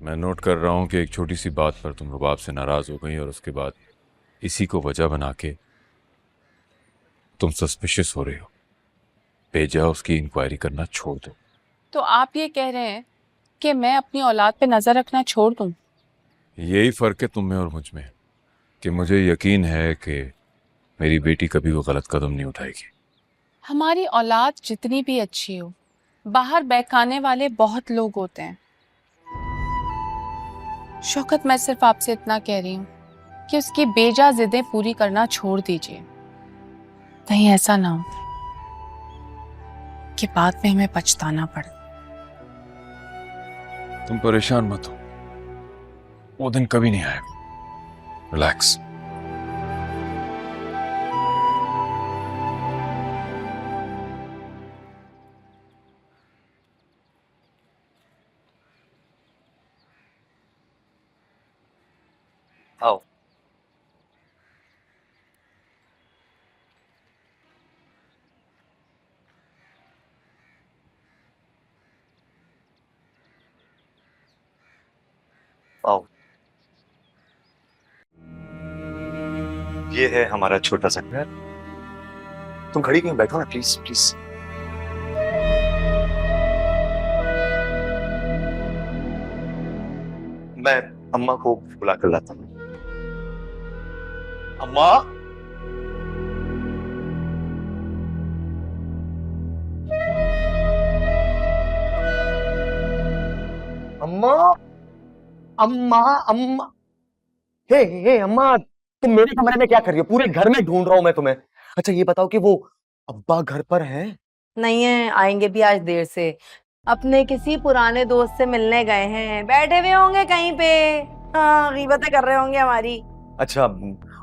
मैं नोट कर रहा हूँ कि एक छोटी सी बात पर तुम रुबाब से नाराज हो गई और उसके बाद इसी को वजह बना के तुम सस्पिशियस हो रहे हो। बेजा उसकी इंक्वायरी करना छोड़ दो। तो आप ये कह रहे हैं कि मैं अपनी औलाद पे नजर रखना छोड़ दूं? यही फर्क है तुम में और मुझ में कि मुझे यकीन है कि मेरी बेटी कभी वो गलत कदम नहीं उठाएगी। हमारी औलाद जितनी भी अच्छी हो, बाहर बहकाने वाले बहुत लोग होते हैं। शौकत, मैं सिर्फ आपसे इतना कह रही हूँ कि उसकी बेजा जिदें पूरी करना छोड़ दीजिए। कहीं ऐसा ना हो कि बाद में हमें पछताना पड़े। तुम परेशान मत हो, वो दिन कभी नहीं आएगा। रिलैक्स। आओ। आओ। ये है हमारा छोटा सा घर। तुम खड़ी क्यों? बैठो ना प्लीज प्लीज। मैं अम्मा को बुला कर लाता हूँ। अम्मा। अम्मा अम्मा अम्मा। हे अम्मा, तुम मेरे कमरे में क्या कर रही हो? पूरे घर में ढूंढ रहा हूं मैं तुम्हें। अच्छा ये बताओ कि वो अब्बा घर पर हैं? नहीं है, आएंगे भी आज देर से। अपने किसी पुराने दोस्त से मिलने गए हैं, बैठे हुए होंगे कहीं पे। हाँ, गीबतें कर रहे होंगे हमारी। अच्छा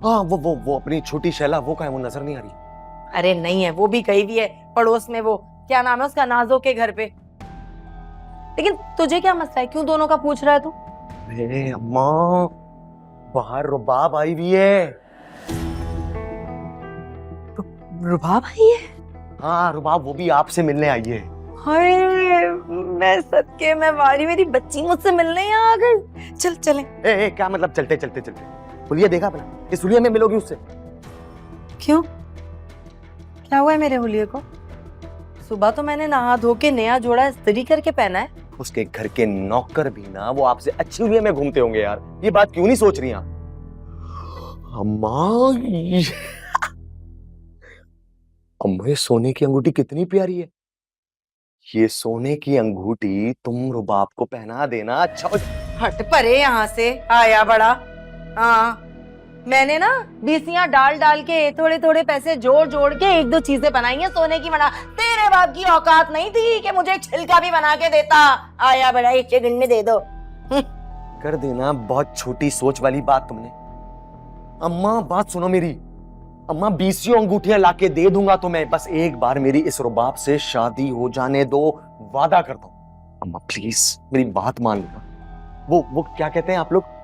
हाँ, वो अपनी छोटी शैला, वो कहाँ है? वो नजर नहीं आ रही। अरे नहीं है, वो भी कहीं भी है पड़ोस में। वो क्या नाम है उसका, नाजो के घर पे। लेकिन तुझे क्या मसला है, क्यों दोनों का पूछ रहा है तू? अरे अम्मा, बाहर रुबाब आई हुई है। रुबाब आई है? हाँ रुबाब, वो भी आपसे मिलने आई है। हाय, मैं सदके मैं वारी, मेरी बच्ची मुझसे मिलने यहाँ आ गई। चल चले। क्या मतलब चलते चलते चलते? हुलिया देखा अपना? इस हुलिया में मिलोगी उससे? क्यों, क्या हुआ है मेरे हुलिये को? सुबह तो मैंने नहा धो के नया जोड़ा इस्त्री करके पहना है। उसके घर के नौकर भी ना वो आपसे अच्छी हुलिया में घूमते होंगे यार। ये बात क्यों नहीं सोच रही आप? अम्मा अम्मा, ये सोने की अंगूठी कितनी प्यारी है। ये सोने की अंगूठी तुम रुबाब को पहना देना। अच्छा हट परे यहाँ से, आया बड़ा। हाँ, मैंने ना बीसियां डाल डाल के थोड़े थोड़े पैसे जोड़ जोड़ के एक दो चीजें बनाई हैं सोने की। बना तेरे बाप की औकात नहीं थी कि मुझे एक छिलका भी बना के देता। आया बड़ा, एक सेकंड में दे दो। कर देना। बहुत छोटी सोच वाली बात तुमने। अम्मा बात सुनो मेरी। अम्मा 20 अंगूठियां लाके दे दूंगा तुम्हें, बस एक बार मेरी इस रुबाब से शादी हो जाने दो। वादा करता हूं। अम्मा प्लीज मेरी बात मान लेना। वो क्या कहते हैं आप लोग?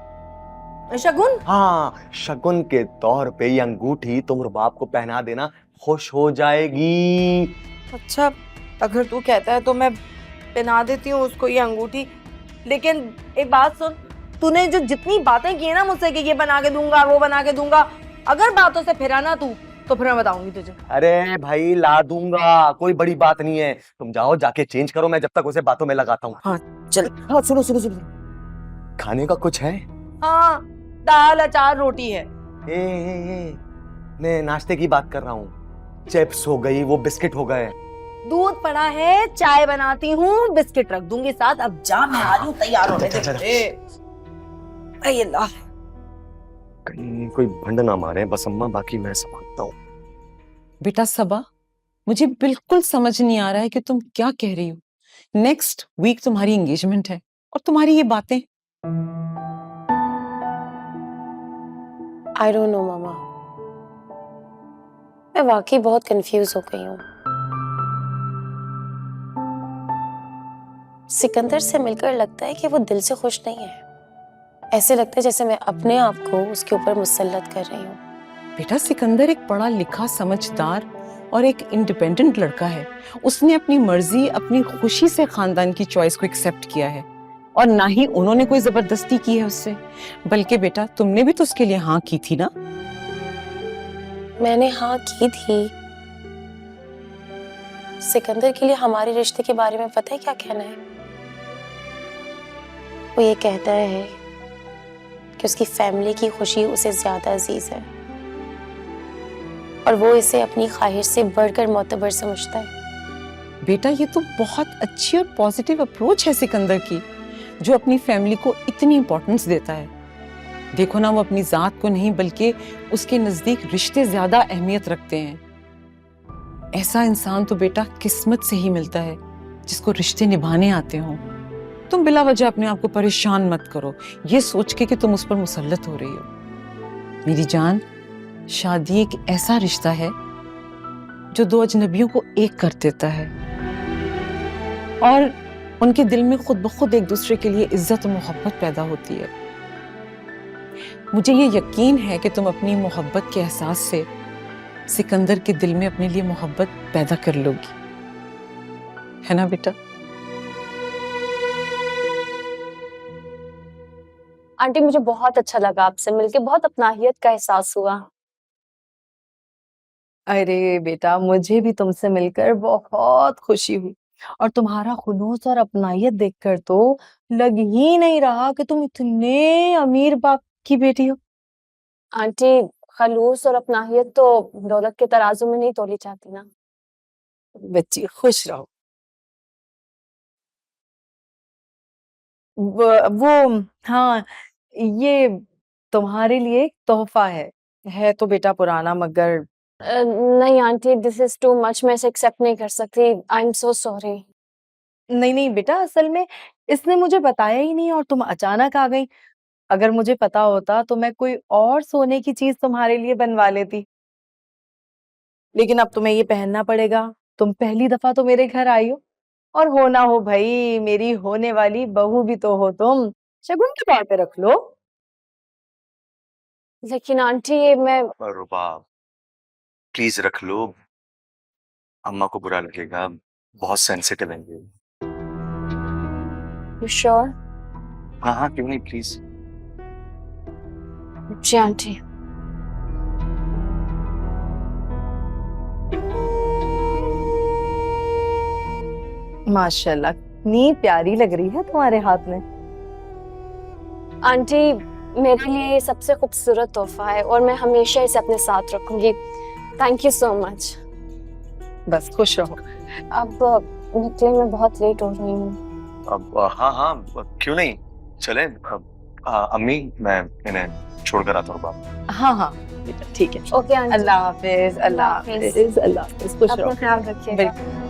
शगुन। हाँ, शगुन के तौर पे ये अंगूठी तुम रुबाब को पहना देना, खुश हो जाएगी। अच्छा, अगर तू कहता है तो मैं पहना देती हूँ उसको ये अंगूठी। लेकिन एक बात सुन, तूने जो जितनी बातें की है ना मुझसे कि ये बना के दूंगा वो बना के दूंगा, अगर बातों से फिरा ना तू तो फिर मैं बताऊंगी तुझे। अरे भाई ला दूंगा, कोई बड़ी बात नहीं है। तुम जाओ जाके चेंज करो, मैं जब तक उसे बातों में लगाता हूँ। हाँ चल। हाँ सुनो सुनो सुनो, खाने का कुछ है? हाँ, दाल अचार रोटी है। ए, मैं नाश्ते की बात कर रहा हूँ। चिप्स हो गई, वो बिस्किट हो गए। दूध पड़ा है, चाय बनाती हूँ, बिस्किट रख दूंगी साथ। अब जा, मैं आ रही हूँ, तैयार होने दे। अरे अल्लाह, कहीं कोई भंड ना मारे बस अम्मा, बाकी मैं संभालता हूँ। बेटा सबा, मुझे बिल्कुल समझ नहीं आ रहा है कि तुम क्या कह रही हो। नेक्स्ट वीक तुम्हारी एंगेजमेंट है और तुम्हारी ये बातें। आई डोंट नो मामा, मैं वाकई बहुत कंफ्यूज हो गई हूँ। सिकंदर से मिलकर लगता है कि वो दिल से खुश नहीं है। ऐसे लगता है जैसे मैं अपने आप को उसके ऊपर मुसल्लत कर रही हूँ। बेटा सिकंदर एक पढ़ा लिखा, समझदार और एक इंडिपेंडेंट लड़का है। उसने अपनी मर्जी, अपनी खुशी से खानदान की चॉइस को एक्सेप्ट किया है। और ना ही उन्होंने कोई जबरदस्ती की है उससे, बल्कि बेटा तुमने भी तो उसके लिए हाँ की थी ना। मैंने हाँ की थी। सिकंदर के लिए हमारे रिश्ते के बारे में पता है क्या कहना है? वो ये कहता है कि उसकी फैमिली की खुशी उसे ज्यादा अजीज है और वो इसे अपनी ख्वाहिश से बढ़कर मोतबर समझता है। बेटा ये तो बहुत अच्छी और पॉजिटिव अप्रोच है सिकंदर की, जो अपनी फैमिली को इतनी इंपॉर्टेंस देता है। देखो ना, वो अपनी जात को नहीं बल्कि उसके नजदीक रिश्ते ज्यादा अहमियत रखते हैं। ऐसा इंसान तो बेटा किस्मत से ही मिलता है जिसको रिश्ते निभाने आते हों। तुम बिला वजह अपने आप को परेशान मत करो, ये सोच के कि तुम उस पर मुसल्लत हो रही हो। मेरी जान, शादी एक ऐसा रिश्ता है जो दो अजनबियों को एक कर देता है और उनके दिल में खुद ब खुद एक दूसरे के लिए इज्जत और मोहब्बत पैदा होती है। मुझे ये यकीन है कि तुम अपनी मोहब्बत के एहसास से सिकंदर के दिल में अपने लिए मोहब्बत पैदा कर लोगी, है ना बेटा? आंटी मुझे बहुत अच्छा लगा आपसे मिलके, बहुत अपनाहियत का एहसास हुआ। अरे बेटा, मुझे भी तुमसे मिलकर बहुत खुशी हुई और तुम्हारा खुलूस और अपनाहियत देखकर तो लग ही नहीं रहा कि तुम इतने अमीर बाप की बेटी हो। आंटी खलूस और अपनाहियत तो दौलत के तराजू में नहीं तोली जाती ना। बच्ची खुश रहो। वो हाँ, ये तुम्हारे लिए एक तोहफा है तो बेटा पुराना, मगर नहीं aunty, this is too much, मैं इसे एक्सेप्ट नहीं कर सकती। I am so sorry. नहीं नहीं बेटा, असल में इसने मुझे बताया ही नहीं और तुम अचानक आ गई। अगर मुझे पता होता तो मैं कोई और सोने की चीज तुम्हारे लिए बनवा लेती, लेकिन अब तुम्हें ये पहनना पड़ेगा। तुम पहली दफा तो मेरे घर आई हो, और हो ना हो भाई, मेरी होने वाली बहू भी तो हो तुम। शगुन के तौर पे रख लो। लेकिन आंटी ये मैं रुबाब, प्लीज रख लो, अम्मा को बुरा लगेगा, बहुत सेंसिटिव है ये। You sure? हाँ हाँ, क्यों नहीं, प्लीज। Ji aunty. माशाल्लाह, इतनी प्यारी लग रही है तुम्हारे हाथ में। आंटी मेरे लिए ये सबसे खूबसूरत तोहफा है और मैं हमेशा इसे अपने साथ रखूंगी। Thank you so much. बस खुश रहो। अब निकले, मैं बहुत लेट हो रही हूँ। अब हाँ हाँ, क्यों नहीं, चले। अम्मी, मैं इन्हें छोड़कर आता हूँ बाप। हाँ हाँ बेटा, ठीक है। Okay aunty. अल्लाह हाफिज। अल्लाह हाफिज। अल्लाह हाफिज। खुश रहो। अपना ख्याल रखिएगा। बिल्कुल।